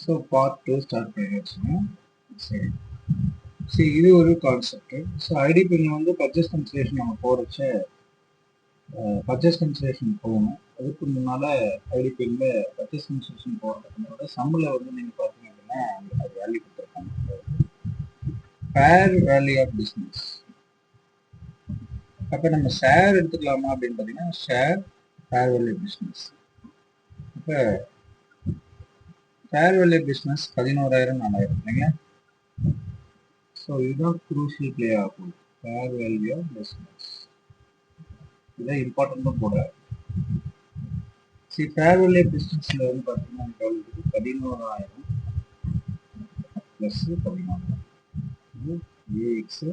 So part 2 start பண்ணியாச்சுங்க. சரி, சரி, இது ஒரு கான்செப்ட். ஸோ ஐடிபியில் வந்து பர்ச்சேஸ் கன்சிடரேஷன் நம்ம போகிறச்ச பர்ச்சேஸ் கன்சிடரேஷன் போகணும். அதுக்கு முன்னால் ஐடிபியில் பர்ச்சேஸ் கன்சிடரேஷன் போகிறதுக்கு சம்மில் வந்து நீங்கள் பார்த்தீங்க அப்படின்னா அது வேல்யூ கொடுத்துருக்காங்க, ஃபேர் வேல்யூ ஆஃப் பிஸ்னஸ். அப்போ நம்ம ஷேர் எடுத்துக்கலாமா அப்படின்னு பார்த்தீங்கன்னா ஷேர் ஃபேர் வேல்யூ பிஸ்னஸ். அப்போ ஃபேர் வேல்யூ பிஸ்னஸ் 11,000 4,000 இல்லைங்களா? ஸோ இதுதான் குரூஷியல் பிளே ஆகும். ஃபேர் வேல்யூ ஆஃப் பிஸ்னஸ் இதுதான் இம்பார்ட்டண்ட்டும் கூட. சரி, ஃபேர் வேல்யூ பிஸ்னஸில் வந்து பார்த்தீங்கன்னா 11,000 plus 14 A X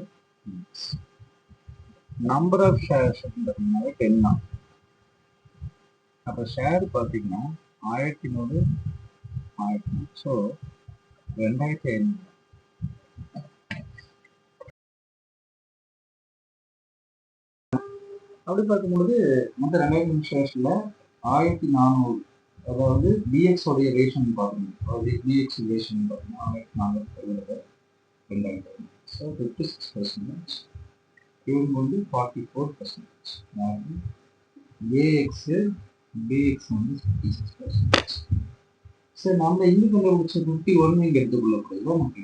number of shares பார்த்தீங்கன்னா 10 தான். அப்போ ஷேர் பார்த்தீங்கன்னா 1100 1000. ஸோ 2500. அப்படி பார்க்கும்பொழுது மற்ற 2000 ஷேர்ஸில் 1400, அதாவது பிஎக்ஸ் உடைய ரேஷன் பார்க்கணும். அதாவது பிஎக்ஸ் ரேஷன் பார்த்தீங்கன்னா 1400 2000. ஸோ 56%. இவங்க வந்து 44%. ஏஎக்ஸ் பிஎக்ஸ் வந்து 56%. சரி, நம்ம இங்கே கண்டுபிடிச்ச 51 இங்கே எடுத்துக்கொள்ளக்கூடாது. நமக்கு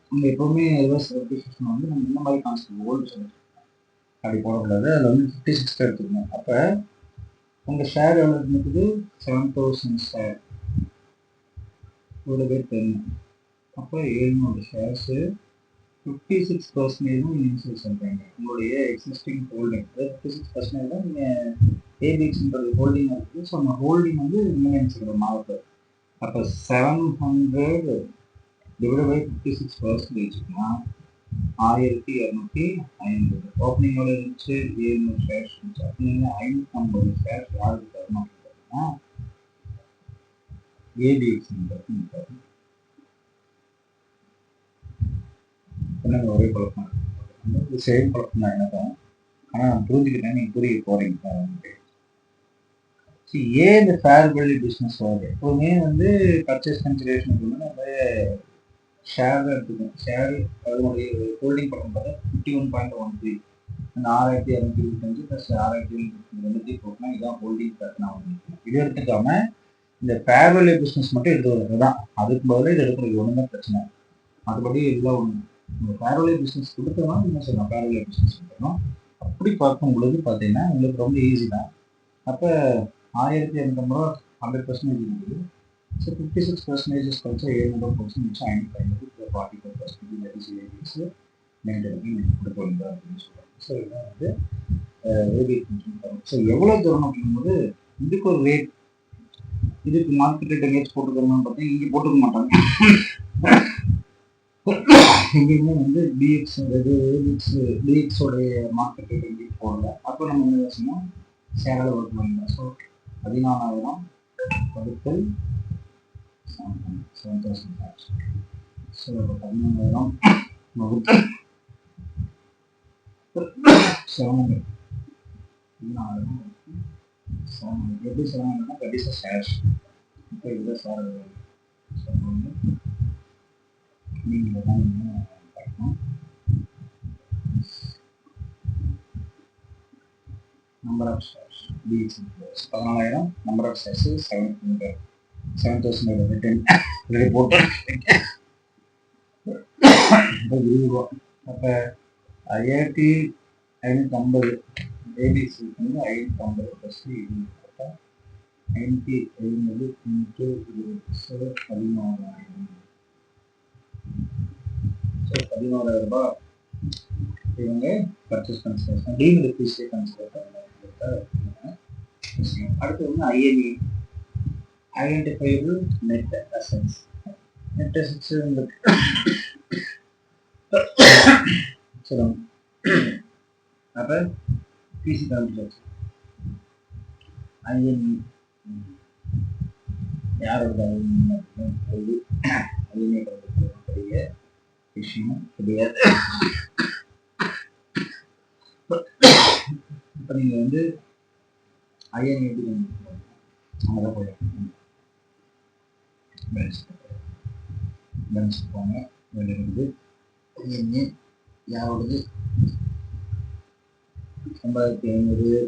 நம்ம எப்பவுமே ரிவர்ஸ் ரெப்ளிகேஷன் வந்து நம்ம இந்த மாதிரி கான்செப்ட் ஓல்டு சொல்லி அப்படி போடக்கூடாது. அதில் வந்து 56 எடுத்துக்கணும். அப்போ உங்கள் ஷேர் எவ்வளோ இருக்குது? 7,000 ஷேர். இவ்வளோ பேர் 10. அப்போ 700 ஷேர்ஸு 56% இன்சூர் சொல்கிறாங்க. உங்களுடைய எக்ஸிஸ்டிங் ஹோல்டிங் 56% தான் நீங்கள் ஏபிஎக்ஸ்ன்றது ஹோல்டிங் இருக்குது. ஸோ அந்த ஹோல்டிங் வந்து நீங்கள் நினச்சிக்கிற மாவட்டம். அப்போ 700 டிவைட் பை 56%னா 1250. ஓப்பனிங் எவ்வளோ இருந்துச்சு? 700 ஷேர்ஸ் இருந்துச்சு. அப்போ நீங்கள் 550 ஷேர்ஸ் யாருக்கு தரணும் அப்படின்னா ஏபிஎக்ஸ் தரணும். என்னங்க ஒரே குழப்பம், சேம் குழப்பம் தான் எனக்கும். ஆனால் நான் புரிஞ்சுக்கிட்டேன், நீங்கள் புரிய போகிறீங்க. ஏன் இந்த ஃபேர் வேல்யூ பிஸ்னஸ் வருது? எப்போதுமே வந்து பர்ச்சேஸ் கன்சிடரேஷனுக்கு வந்து நம்ம ஷேர் தான் எடுத்துக்கணும். ஷேர் அதனுடைய ஹோல்டிங் பக்கம் பார்த்தா 51.13. அந்த 6,225 ப்ளஸ் 6,225 போட்டுனா இதுதான் ஹோல்டிங் பேட்டர்ன் ஆகும். இது எடுத்துக்காம இந்த ஃபேர் வேல்யூ பிஸ்னஸ் மட்டும் எடுத்துக்கிறது தான். அதுக்கு பதிலாக இது எடுக்கிறது ஒன்றுமே பிரச்சனை. மற்றபடி இதெல்லாம் ஒன்று இந்த ஃபேர் வேல்யூ பிஸ்னஸ் கொடுத்தோம்னா என்ன சொல்லலாம், ஃபேர் வேல்யூ பிஸ்னஸ் கொடுக்கணும். அப்படி பார்க்கும் பொழுது பார்த்தீங்கன்னா உங்களுக்கு ரொம்ப ஈஸி தான். அப்போ 1,250 100% இருக்குது. ஸோ 56% கழிச்சா 700% மிச்சம் 550 44% தட் இஸ் ஏபிஎக்ஸ் மெயின்டைன் கொடுக்க வேண்டாம் அப்படின்னு சொல்லுவாங்க. ஸோ இதுதான் வந்து ஏபிஎக்ஸ். ஸோ எவ்வளோ தூரம் அப்படிங்கும்போது இதுக்கு ஒரு ரேட், இதுக்கு மார்க்கெட் ரேட் எங்கேயாச்சும் போட்டுக்கணும்னு பார்த்தீங்கன்னா இங்கே போட்டுக்க மாட்டாங்க. எங்கேயுமே வந்து பிஎக்ஸ் பிஎக்ஸோடைய மார்க்கெட் ரேட் எங்கேயும் போடல. அப்போ நம்ம என்ன யோசிச்சோம்னா ஷேரில் ஒர்க் பண்ணிக்கலாம். ஸோ 14,000 வகுத்தல் 7,000. ஸோ 13,000 வகுத்தல் 700. 14,000 எப்படி 700 தட் இஸ் ஷேர்ஸ். இப்போ இதில் ஷேர் நீங்கள் தான் பார்க்கணும். Number of shares B X 14,000 number of shares 7,000 10 போட்டு 20 ரூபா. அப்போ 5,550 ஏபிஎக்ஸ் வந்து 550 ப்ளஸ் 550 இன்ட்டு 20 14,000. ஸோ 14,000 ரூபாய் இவங்க பர்ச்சேஸ் கன்சிடரேஷன் டீம்டு பீஸே கன்சிடர் பண்ணுறாங்க. அடுத்து வந்து INE identifiable net assets. Net assets உங்களுக்கு சொல்லுங்க. அப்போ பிசி கால்குலேஷன் ஐஎன்இ யாரோட ஐஎன்இ பெரிய விஷயம் கிடையாது. இப்போ நீங்கள் வந்து ஐஎன்இ எப்படி அங்கே தான் போய் பென்ஸ் போங்க வெளியிருந்து இங்கே யாரோடது 9500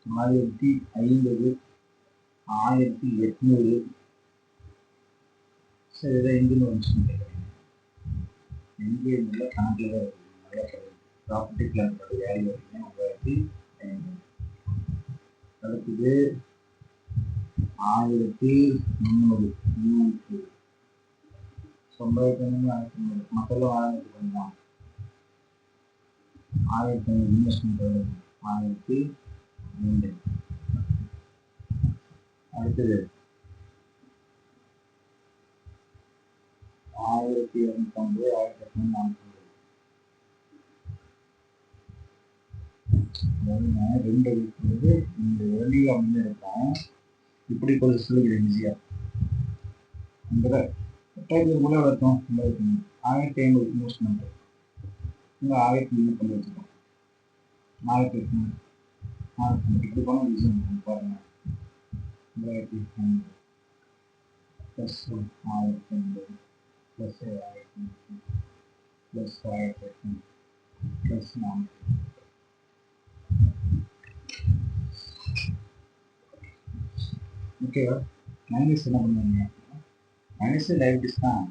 1300 1050 1800 சரி இதை எங்கேன்னு வந்துச்சு கேட்குறீங்க எங்கே உள்ள கணக்கில் தான் நல்லா ப்ராப்பர்ட்டி பிளானோட வேல்யூ வரைக்கும் 9500 அடுத்தது 1300 9500 மக்களும் ஆரம்பிச்சு பண்ணலாம் 1500 இன்வெஸ்ட்மெண்ட் எவ்வளவு 1005 அடுத்தது 1250 1840 ரெண்டு இருக்கிறது இந்த ஏர்லி அப்படின்னு இருக்கும் இப்படி கொஞ்சம் சொல்லிக்கிறேன் ஈஸியாக இந்த எட்டாயிரத்தி கூட இருக்கும் 1500 இன்வெஸ்ட்மெண்ட் இங்கே 1300 பண்ணி வச்சுக்கோம் 4800 இப்படி பண்ணால் ஈஸியாக பாருங்க 2500 ப்ளஸ் 1500 ப்ளஸ் 1500 ப்ளஸ் 1800 ப்ளஸ் 400 ஓகேவா மைனஸ் என்ன பண்ணுவீங்க மைனஸ் லைபிலிட்டிஸ் தான்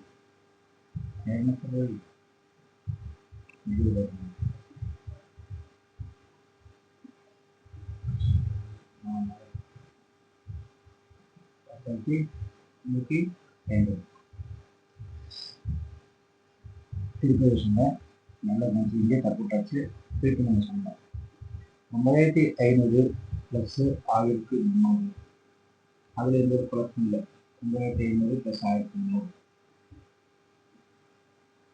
என்ன சொல்றது இது பாருங்க 150 திருப்பி வச்சுங்க நல்லா கொஞ்சம் இங்கே தப்புட்டாச்சு திருப்பி நம்ம சொன்னோம் 9500 ப்ளஸ் 1300 அதில் எந்த ஒரு குழப்பம் இல்லை 9500 ப்ளஸ் 1300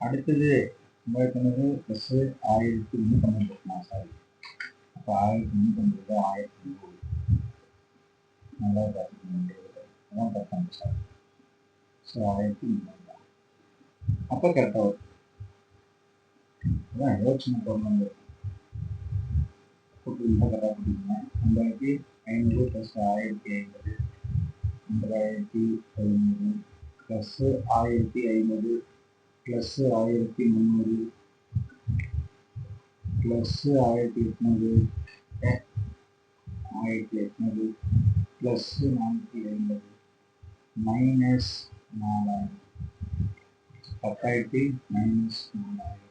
அடுத்தது 9500 ப்ளஸ் 1350 போட்டலாம் சாரி அப்போ 1350 1300 நல்லா பார்த்துக்கணும் அதான் பார்த்தாங்க சார் ஸோ 1300 அப்போ கரெக்டாக வரும் அதான் யோசனை ப்ராப்ளம் போட்டு கரெக்டாக போட்டிங்கன்னா 5500 plus 1500 2500 plus 1500 plus 1300 plus 1800 plus 450 minus 4000 10,000 minus 4000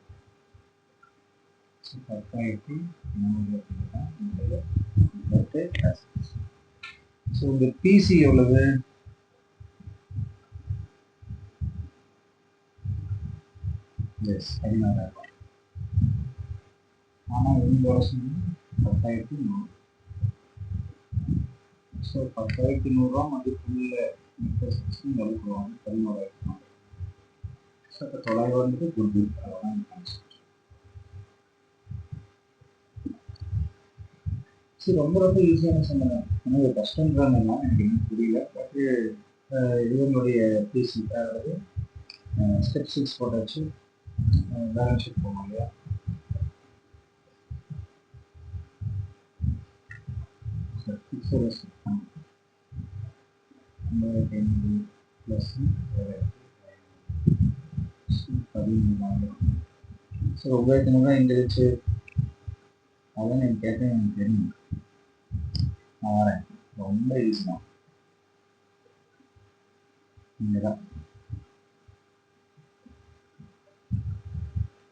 10,100 so இந்த பிசி எவ்வளவு எஸ் 16,000 ஆனால் இந்த வருஷம் 10,100 ஸோ 10,100 மதிப்புள்ள எழுதுவாங்க 11,000 ஸோ இப்போ 900 வந்துட்டு குட்வில் அவ்வளோதான் சரி ரொம்ப ரொம்ப ஈஸியான சொன்னேன் எனக்கு கஷ்டன்றாங்க எனக்கு என்ன புரியல பட் இவங்களுடைய பிசி அதாவது ஸ்டெப் 6 போட்டாச்சு பேலன்ஸ் ஷீட் போகணும் இல்லையா ப்ளஸ் 13,000 ஸோ 9,000 தான் எங்கிருச்சு அதான் எனக்கு கேட்டேன் எனக்கு தெரியும் நான் வரேன் ரொம்ப ஈஸி தான் இங்கே தான்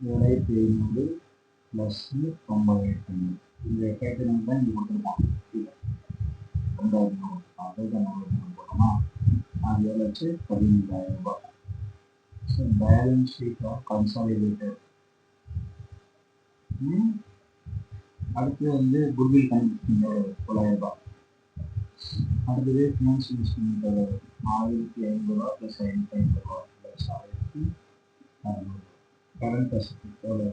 7,500 ப்ளஸ் 9,800 இந்த 8,500 தான் இங்கே கொடுத்துருப்பான் 2,500 போட்டோமா அது எவ்வளோ வச்சு 15,000 ரூபாய் so balance sheet of consolidated அடுத்து வந்து குட்வில் கன்வெர்ஷன் 9,000 ரூபாய் அடுத்தது finance investment 1,500 plus 5,500 plus 1,600 current asset எவ்வளோ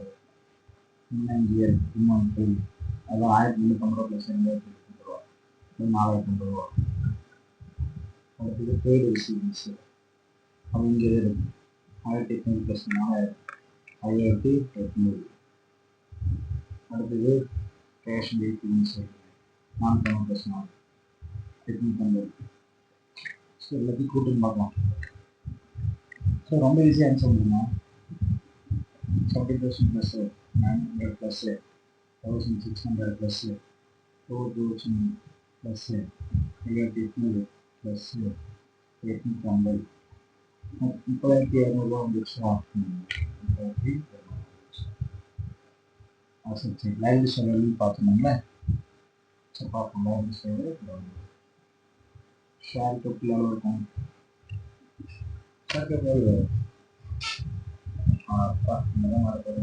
இயர் இன்வென்ட்ரி அதான் 1,350 ப்ளஸ் 2,800 ரூபா 4,500 ரூபா அடுத்தது பெய்டு ரிசீவ்ஸ் அப்படிங்கிறது இருக்கு. 1800 ப்ளஸ் 5800. அடுத்தது கேஷ் வெயிட்டிங்னு சொல்லி 4 ப்ளஸ் 4 850. ஸோ எல்லாத்தையும் கூட்டுன்னு பார்க்கலாம். ஸோ ரொம்ப ஈஸியாக ஆன்சர் பண்ணுமா? 40,000 plus 900 plus 1600 plus 4000 plus 5800 plus 850. 3200 வந்துருச்சா? சரி, லைவ் ஸ்டோரி பார்க்கணுங்களே. சரி பார்ப்போம். லைவ் ஸ்டோரி ஷேர் கேபிட்டல் எவ்வளோ இருக்கும்? ஷேர் கேபிட்டல் தான் வரப்போகுது.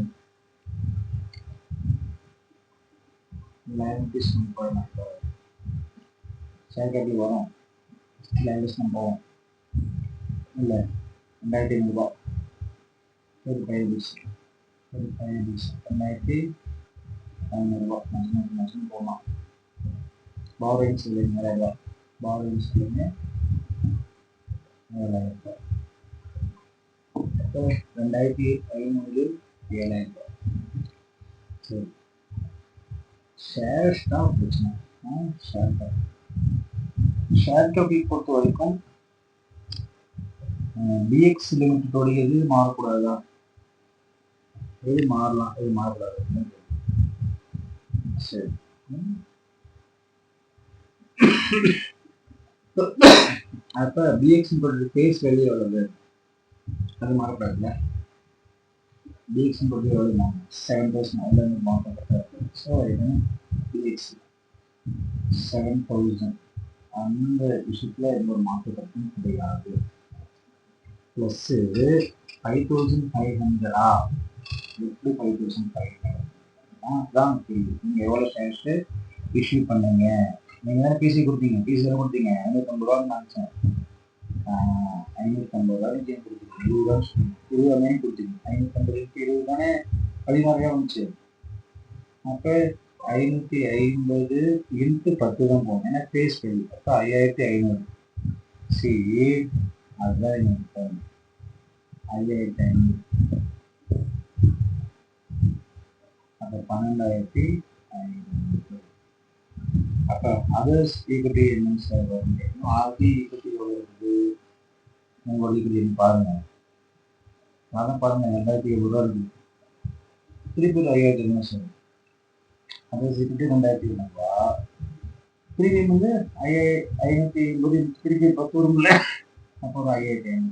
11 போயிடலாம். ஷேர் கேபிட்டல் வரும். லைவ் போவோம். இல்லை 2500 ரூபா. ஒரு 2500 ரூபா மேக்ஸிமம் போகலாம். பாரோயிங்ஸ் இல்லைங்க 1000 ரூபா. பாரோயிங்ஸ் இல்லைங்க 7000 ரூபா. அப்போ 2500 7000 ரூபா. சரி, ஷேர்ஸ் தான் பிரச்சனை. ஷேர் கேபிட்டல் பொறுத்த வரைக்கும் பிஎக்ஸ் லிமிட்டோட எது மாறக்கூடாதா? எது மாறலாம், எது மாறக்கூடாது? சரி, அப்ப பிஎக்ஸ் ஃபேஸ் வேல்யூ எவ்வளவு? அது மாறக்கூடாதுல்ல. பிஎக்ஸ் எவ்வளவு? 7,000 அதுல இருந்து மாற்றப்பட்ட. ஸோ இது பிஎக்ஸ் 7,000 அந்த விஷயத்துல எந்த ஒரு மாற்றப்பட்டும் கிடையாது. ப்ளஸ் 5,500 எப்படி 5,500 தான் தெரியுது. நீங்கள் எவ்வளோ ஷேர்ஸ் இஷ்யூ பண்ணீங்க? நீங்கள் தானே பிசி கொடுத்தீங்க. பிசி தானே கொடுத்தீங்க. 550 ரூபான்னு நினச்சேன். 550 ரூபா கொடுத்தீங்க. 20 ரூபாய் கொடுத்தீங்க. 550 20 தானே 16 வந்துச்சு. அப்போ 550 × 10 தான் போகும். ஏன்னா ஃபேஸ் வேல்யூ. அப்போ 5500. சரி, அதுதான் எனக்கு 5500. அப்போ 12,500. அப்போ அதர்ஸ் ஈக்விட்டி என்னன்னு சார் வரும்? ஆர்டி ஈக்விட்டி எவ்வளோ இருக்குது? உங்களோட ஈக்விட்டி பாருங்க. அதான் பாருங்க 2,700 ரூபா இருக்குது. திருப்பி 5,000 என்ன சார்? அதர்ஸ் ஈக்விட்டி 2,700 ரூபா. ப்ரீமியம் வந்து 5,580. திருப்பி 10 வரும்ல. அப்போ ஒரு 5,500.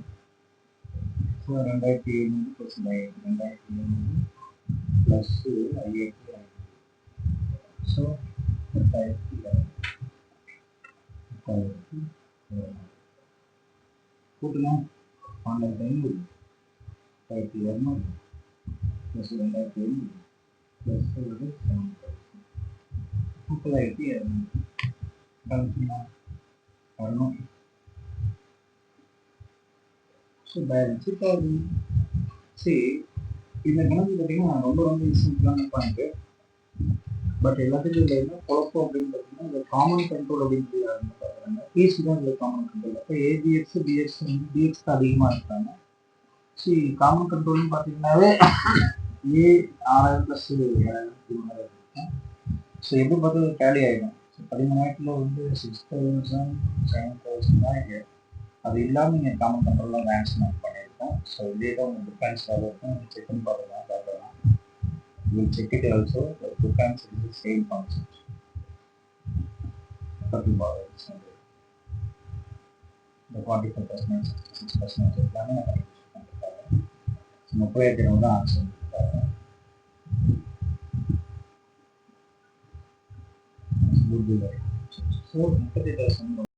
So 2,700 plus 2,700 plus 5,500. ஸோ 10,000 கூட்டணும். 12,500 1,200 ப்ளஸ் 2,500 ப்ளஸ் 7,000 30,200 வரணும். ஸோ பேலன்ஸ் இப்போ சரி, இந்த கணக்கு பார்த்தீங்கன்னா ரொம்ப ரொம்ப சிம்பிளான பாயிண்ட். பட் எல்லாத்துக்கும் இதில் என்ன குழப்பம் அப்படின்னு பார்த்தீங்கன்னா, இந்த காமன் கண்ட்ரோல் அப்படின்னு சொல்லி பார்க்குறாங்க. பிசி தான் இதில் காமன் கண்ட்ரோல். அப்போ ஏபிஎக்ஸ் பிஎக்ஸ் பிஎக்ஸ் தான் அதிகமாக இருக்காங்க. சரி, காமன் கண்ட்ரோல்னு பார்த்தீங்கன்னாவே ஏ 6,000 ப்ளஸ் 7,300 இருக்கும். ஸோ எப்படி பார்த்தது டேலி ஆகிடும். ஸோ 13,000 வந்து 6,000 7,000 தான் இங்கே. அது இல்லாமல் நீங்கள் காமன் கண்ட்ரோல்லாம் மேக்ஸிமம் பண்ணியிருக்கோம். ஸோ இதே தான் உங்களுக்கு டிஃபரன்ஸ் இருக்கும். செக் பண்ணி பார்க்கலாம். We'll check it also. The difference is the same concept. The 45%, 6% எல்லாமே நம்ம 30,000 தான் ஆன்சர். ஸோ 38,000